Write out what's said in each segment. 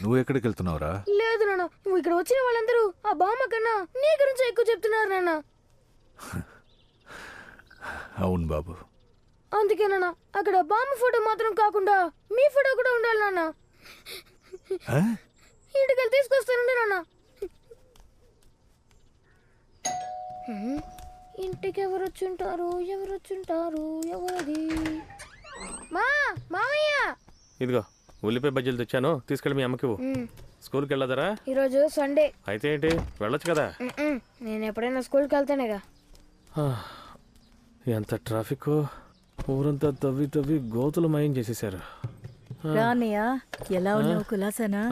నువ్వు ఎక్కడికి వెళ్తున్నావురా? లేదు నాన్న, నువ్వు ఇక్కడ వచ్చిన వాళ్ళందరూ ఆ బామ్మ కన్నా నీ గురించి ఎక్కువ చెప్తున్నారు నాన్న. అవును బాబు. అందుకే నాన్న అక్కడ బామ్మ ఫోటో మాత్రం కాకుండా మీ ఫోటో కూడా ఉండాలి నాన్న. ఇంటికి వెళ్ళి తీసుకొస్తానండి నాన్న. ఇంటికి ఎవరు వచ్చుంటారు, ఎవరు వచ్చుంటారు, ఎవరది? మామయ్య, ఇదిగో ఉల్లిపాయ బజ్జీలు తెచ్చాను, తీసుకెళ్ళి మీ అమ్మకి స్కూల్కి వెళ్ళదరా? ఈరోజు సండే. అయితే ఏంటి, వెళ్ళొచ్చు కదా. నేను ఎప్పుడైనా స్కూల్కి వెళ్తానేగా. ఎంత ట్రాఫిక్, ఊరంతా తవ్వి తవ్వి గోతులు మయం చేసేసారు. ఎలా ఉన్నావు కులాసనా?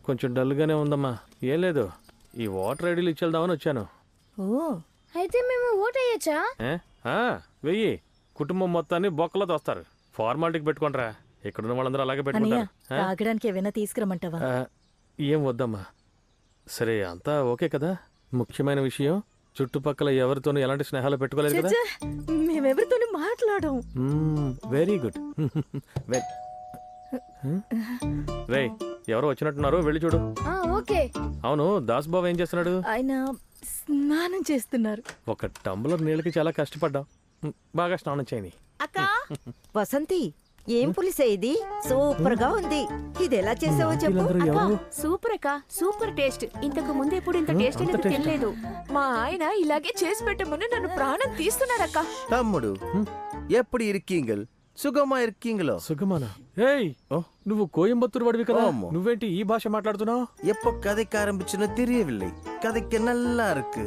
కొంచెం డల్గానే ఉందమ్మా. ఏం లేదు, ఈ ఓటర్ ఐడీలు ఇచ్చేద్దామని వచ్చాను. ఓ, అయితే మేము ఓట్ వేయచ్చా? వెయ్యి, కుటుంబం మొత్తాన్ని బొక్కలో తోస్తారు. ఫార్మాలిటీకి పెట్టుకుంటారా, ఇక్కడున్న వాళ్ళందరూ అలాగే పెట్టుకుంటారు. తాగడానికి ఏమైనా తీసుకురమ్మంటావా? ఏం వద్దమ్మా. సరే, అంతా ఓకే కదా? ముఖ్యమైన విషయం, చుట్టుపక్కల ఎవరితోనూ ఎలాంటి స్నేహాలు పెట్టుకోలేదు కదా? మేమెవరితోనూ మాట్లాడం. Very good. రే, ఎవరో వచ్చినట్టున్నారు, వెళ్ళి చూడు. ఓకే. అవును, దాస్ బాబు ఏం చేస్తున్నాడు? ఆయన స్నానం చేస్తున్నారు. ఒక టంబ్లర్ నీళ్ళకి చాలా కష్టపడ్డాం, బాగా స్నానం చేయని. అక్క వసంతి, ఏం పులిసే ఇది? సూపర్ గా ఉంది. ఇది ఎలా చేసావో చెప్పు. సూపర్ అక్క, సూపర్ టేస్ట్. ఇంతకు ముందు ఎప్పుడు ఇంత టేస్ట్ అనేది తినలేదు. మా ఆయన ఇలాగే చేసి పెట్టమని నన్ను ప్రాణం తీస్తున్నాడక్క. తమ్ముడు ఎప్పుడు ఇరికింగల్ సుగమా ఇరికింగలో సుగమానా? ఏయ్, నువ్వు కోయంబత్తూరు వాడివి కదా, నువ్వేంటి ఈ భాష మాట్లాడుతున్నావు? எப்போ கதைக்கு ஆரம்பிச்சுன்னு தெரியவில்லை. கதைக்கு நல்லா இருக்கு.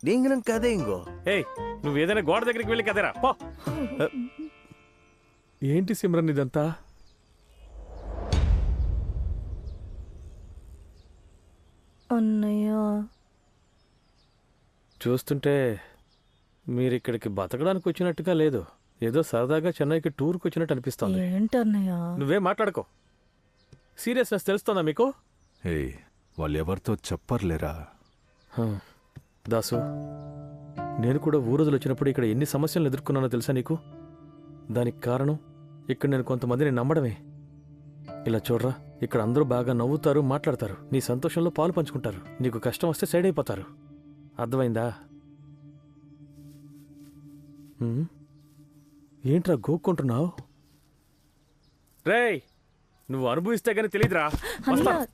நீங்களும் கதைங்கோ. ఏయ్, నువ్వు ఏదైనా గోడ దగ్గరికి వెళ్ళి కదరా పో. ఏంటి సిమ్రన్ ఇదంతా? అన్నయ్య, చూస్తుంటే మీరిక్కడికి బతకడానికి వచ్చినట్టుగా లేదు, ఏదో సరదాగా చెన్నైకి టూర్కి వచ్చినట్టు అనిపిస్తోంది. ఏంటన్నయ్య? నువ్వేం మాట్లాడుకో. సీరియస్నెస్ తెలుస్తోందా మీకు? వాళ్ళు ఎవరితో చెప్పర్లేరా? దాసు, నేను కూడా ఊరోజులు వచ్చినప్పుడు ఇక్కడ ఎన్ని సమస్యలను ఎదుర్కొన్నానో తెలుసా నీకు? దానికి కారణం ఇక్కడ నేను కొంతమందిని నమ్మడమే. ఇలా చూడరా, ఇక్కడ అందరూ బాగా నవ్వుతారు, మాట్లాడతారు, నీ సంతోషంలో పాలు పంచుకుంటారు. నీకు కష్టం వస్తే సైడ్ అయిపోతారు. అర్థమైందా? ఏంట్రా గోక్కుంటున్నావు? రేయ్, నువ్వు అనుభవిస్తే గానీ తెలీదురా.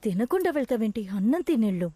తినకుండా వెళ్తావేంటి? అన్నం తినేళ్ళు.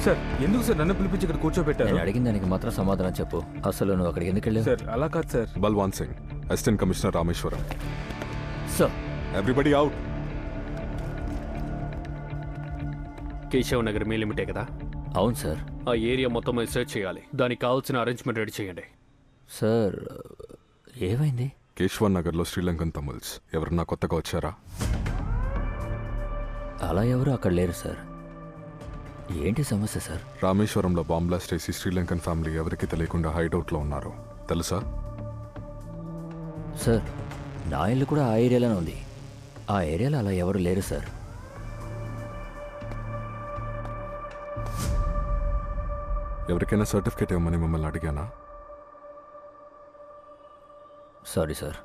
సార్, ఎందుకు సార్ నన్ను పిలిపించి ఇక్కడ కూర్చోబెట్టారు? నేను అడిగిన దానికి మాత్రం సమాధానం చెప్పు. అసలు నువ్వు అక్కడికి ఎందుకు వెళ్ళావు? సార్, అలా కాదు sir. Balwan Singh, assistant commissioner Rameshwaram. Sir, everybody out. Keshav Nagar మీ లిమిటే కదా? అవును సార్. ఆ ఏరియా మొత్తం సెర్చ్ చేయాలి, దానికి కావాల్సిన అరేంజ్మెంట్ రెడీ చేయండి. సార్, ఏమైంది? కేశవన్ నగర్లో శ్రీలంకన్ తమిళ్స్ ఎవరన్నా కొత్తగా వచ్చారా? అలా ఎవరు అక్కడ లేరు సార్. ఏంటి సమస్య సార్? రామేశ్వరంలో బాంబ్ బ్లాస్ట్ చేసి శ్రీలంకన్ ఫ్యామిలీ ఎవరికి తెలియకుండా హైడౌట్లో ఉన్నారు, తెలుసా? సార్, నా ఇల్లు కూడా ఆ ఏరియాలోనే ఉంది. ఆ ఏరియాలో అలా ఎవరు లేరు సార్. ఎవరికైనా సర్టిఫికేట్ ఇవ్వమని మిమ్మల్ని అడిగానా? Sorry sir.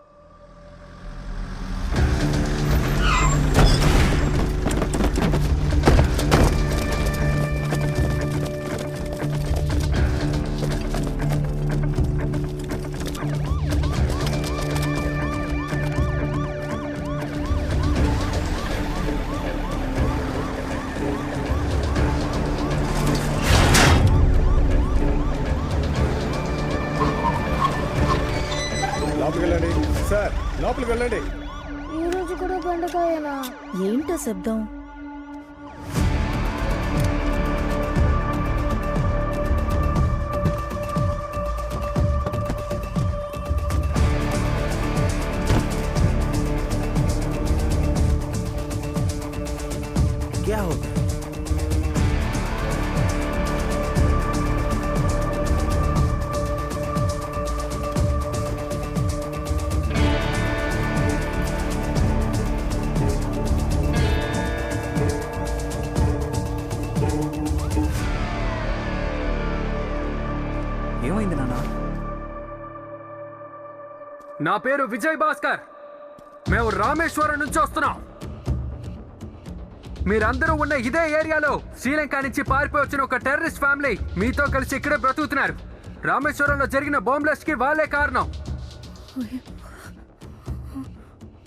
సార్, లోపలికి వెళ్ళండి. ఈ రోజు కూడా బెండకాయనా? ఏంటో శబ్దం? ఏమైంది నాన్న? నా పేరు విజయ్ భాస్కర్. మేము రామేశ్వరం నుంచి వస్తున్నాం. మీరందరూ ఉన్న ఇదే ఏరియాలో శ్రీలంక నుంచి పారిపోయి వచ్చిన ఒక టెర్రరిస్ట్ ఫ్యామిలీ మీతో కలిసి ఇక్కడే బ్రతుకుతున్నారు. రామేశ్వరంలో జరిగిన బాంబ్లాస్ట్ కి వాళ్ళే కారణం.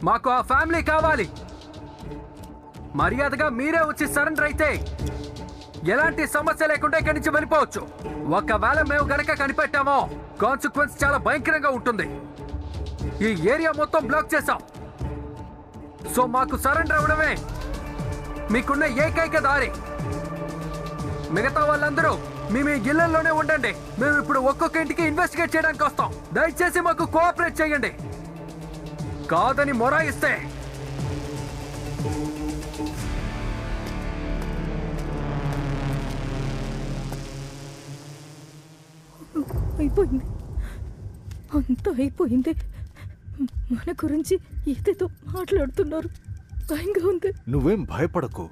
మాకు ఆ ఫ్యామిలీ కావాలి. మర్యాదగా మీరే వచ్చి సరెండర్ అయితే ఎలాంటి సమస్య లేకుండా ఇక్కడి నుంచి వెళ్ళిపోవచ్చు. ఒకవేళ మేము గనక కనిపెట్టామో కాన్సిక్వెన్స్ చాలా భయంకరంగా ఉంటుంది. ఈ ఏరియా మొత్తం బ్లాక్ చేశాం. సో మాకు సరెండర్ అవ్వడమే మీకున్న ఏకైక దారి. మిగతా వాళ్ళందరూ మీ ఇళ్లలోనే ఉండండి. మేము ఇప్పుడు ఒక్కొక్క ఇంటికి ఇన్వెస్టిగేట్ చేయడానికి వస్తాం. దయచేసి మాకు కోఆపరేట్ చేయండి. కాదని మొరాయిస్తే అయిపోయింది, అంతా అయిపోయింది. మన గురించి ఏదేదో మాట్లాడుతున్నారు, భయంగా ఉంది. నువ్వేం భయపడకు.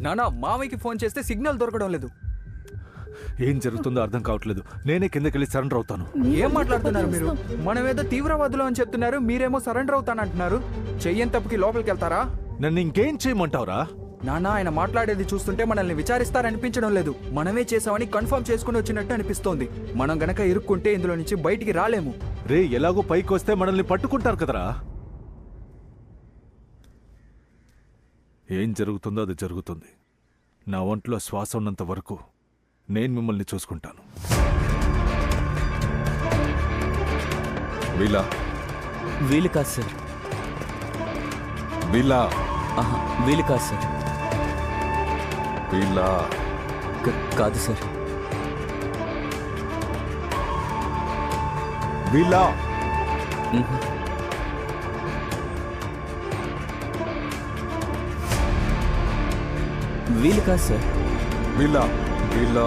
నాన్న, మామయ్యకి ఫోన్ చేస్తే సిగ్నల్ దొరకడం లేదు. ఏం జరుగుతుందో అర్థం కావట్లేదు. నేనే కిందకెళ్ళి సరెండర్ అవుతాను. ఏం మాట్లాడుతున్నారు మీరు? మనమేదో తీవ్రవాదులు అని చెప్తున్నారు, మీరేమో సరెండర్ అవుతానంటున్నారు. చెయ్యని తప్పుకి లోపలికి వెళ్తారా? నన్ను ఇంకేం చేయమంటావురా? నాన్న, ఆయన మాట్లాడేది చూస్తుంటే మనల్ని విచారిస్తారనిపించడం లేదు. మనమే చేసామని కన్ఫర్మ్ చేసుకుని వచ్చినట్టు అనిపిస్తోంది. మనం గనక ఇరుక్కుంటే ఇందులో నుంచి బయటికి రాలేము. రే, ఎలాగో పైకి వస్తే మనల్ని పట్టుకుంటారు కదరా. ఏం జరుగుతుందో అది జరుగుతుంది. నా ఒంట్లో శ్వాస ఉన్నంత వరకు నేను మిమ్మల్ని చూసుకుంటాను. వీలా వీలు కాదు సార్. వీలా వీలు కాదు సార్. వీలా కాదు సార్. వీలా వీలు కాదు సార్. వీలా వీలా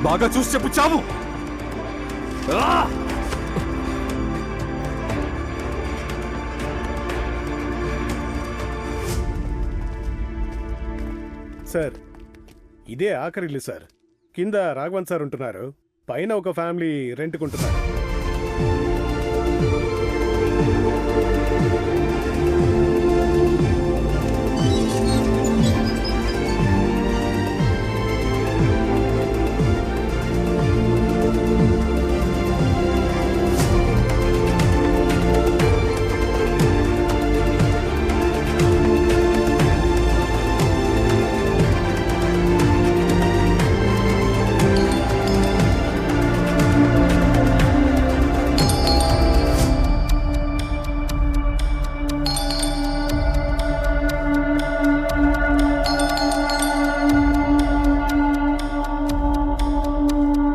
బాగా చూసి చెప్పు చావు. సార్, ఇదే ఆఖరి ఇల్లు సార్. కింద రాఘవన్ సార్ ఉంటున్నారు, పైన ఒక ఫ్యామిలీ రెంట్కుంటున్నారు.